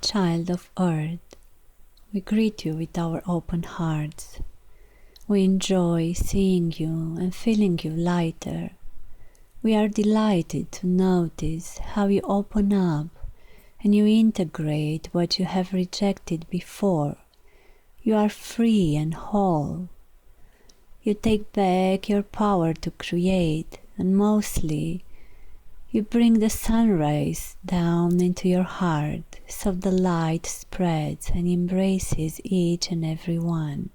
child of Earth, we greet you with our open hearts. We enjoy seeing you and feeling you lighter. We are delighted to notice how you open up and you integrate what you have rejected before. You are free and whole. You take back your power to create, and mostly, you bring the sunrays down into your heart so the light spreads and embraces each and every one.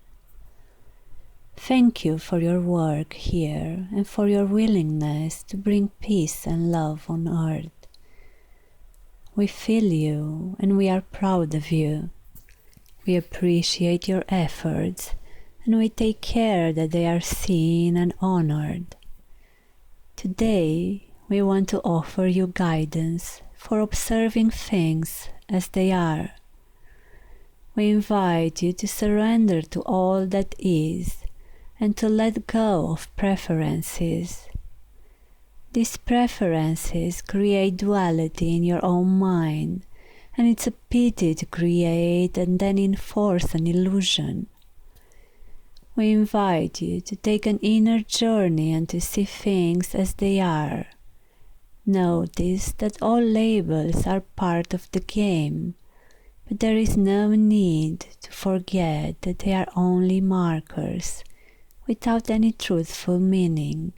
Thank you for your work here and for your willingness to bring peace and love on earth. We feel you and we are proud of you. We appreciate your efforts and we take care that they are seen and honored. Today, we want to offer you guidance for observing things as they are. We invite you to surrender to all that is and to let go of preferences. These preferences create duality in your own mind, and it's a pity to create and then enforce an illusion. We invite you to take an inner journey and to see things as they are. Notice that all labels are part of the game, but there is no need to forget that they are only markers, without any truthful meaning.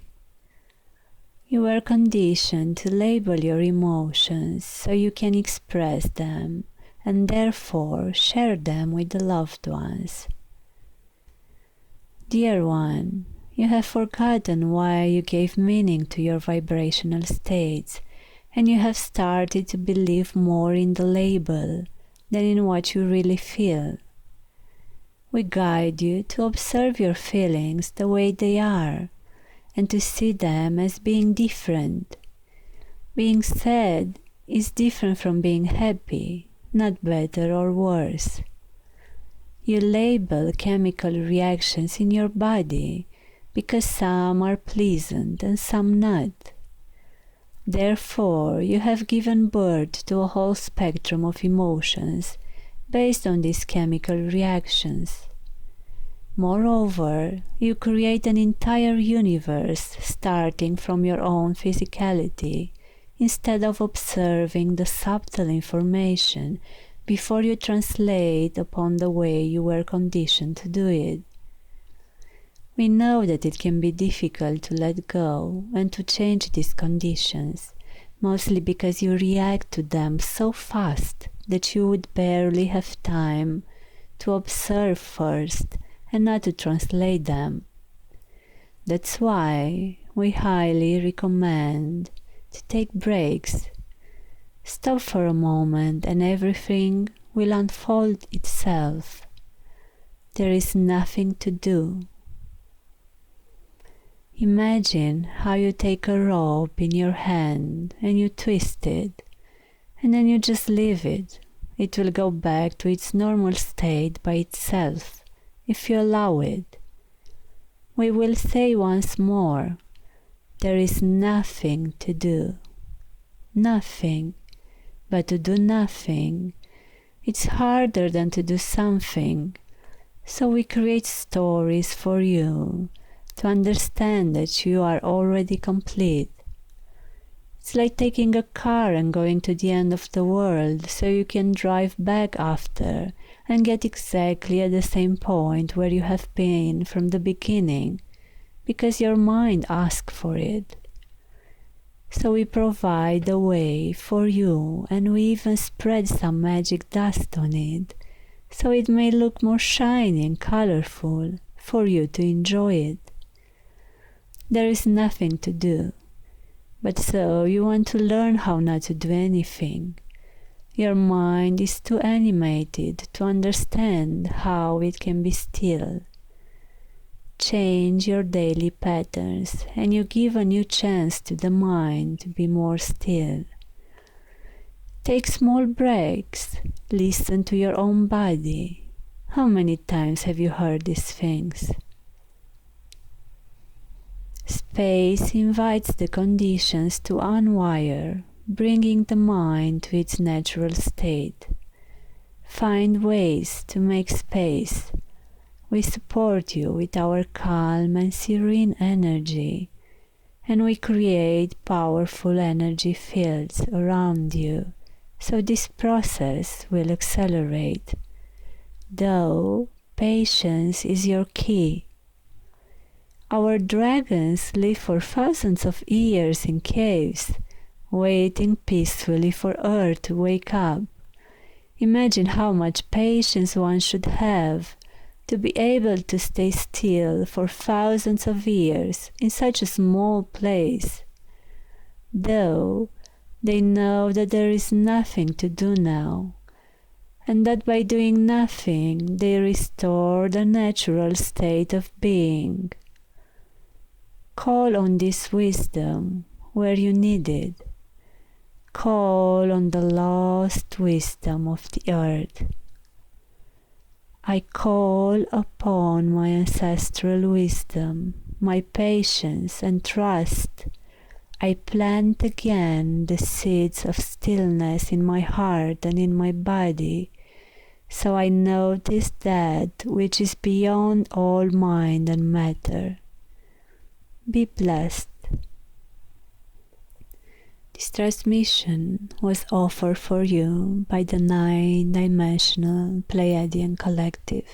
You were conditioned to label your emotions so you can express them and therefore share them with the loved ones. Dear one, you have forgotten why you gave meaning to your vibrational states, and you have started to believe more in the label than in what you really feel. We guide you to observe your feelings the way they are, and to see them as being different. Being sad is different from being happy, not better or worse. You label chemical reactions in your body because some are pleasant and some not. Therefore, you have given birth to a whole spectrum of emotions based on these chemical reactions. Moreover, you create an entire universe starting from your own physicality instead of observing the subtle information before you translate upon the way you were conditioned to do it. We know that it can be difficult to let go and to change these conditions, mostly because you react to them so fast that you would barely have time to observe first and not to translate them. That's why we highly recommend to take breaks. Stop for a moment and everything will unfold itself. There is nothing to do. Imagine how you take a rope in your hand and you twist it, and then you just leave it. It will go back to its normal state by itself, if you allow it. We will say once more, there is nothing to do. Nothing. But to do nothing, it's harder than to do something. So we create stories for you to understand that you are already complete. It's like taking a car and going to the end of the world so you can drive back after and get exactly at the same point where you have been from the beginning, because your mind asked for it. So we provide the way for you, and we even spread some magic dust on it, so it may look more shiny and colorful for you to enjoy it. There is nothing to do, but so you want to learn how not to do anything. Your mind is too animated to understand how it can be still. Change your daily patterns and you give a new chance to the mind to be more still. Take small breaks. Listen to your own body. How many times have you heard these things? Space invites the conditions to unwire, bringing the mind to its natural state. Find ways to make space. We support you with our calm and serene energy, and we create powerful energy fields around you, so this process will accelerate. Though patience is your key. Our dragons live for thousands of years in caves, waiting peacefully for Earth to wake up. Imagine how much patience one should have to be able to stay still for thousands of years in such a small place. Though they know that there is nothing to do now, and that by doing nothing they restore the natural state of being. Call on this wisdom where you need it. Call on the lost wisdom of the earth. I call upon my ancestral wisdom, my patience and trust. I plant again the seeds of stillness in my heart and in my body, so I notice that which is beyond all mind and matter. Be blessed. This transmission was offered for you by the 9-dimensional Pleiadian collective.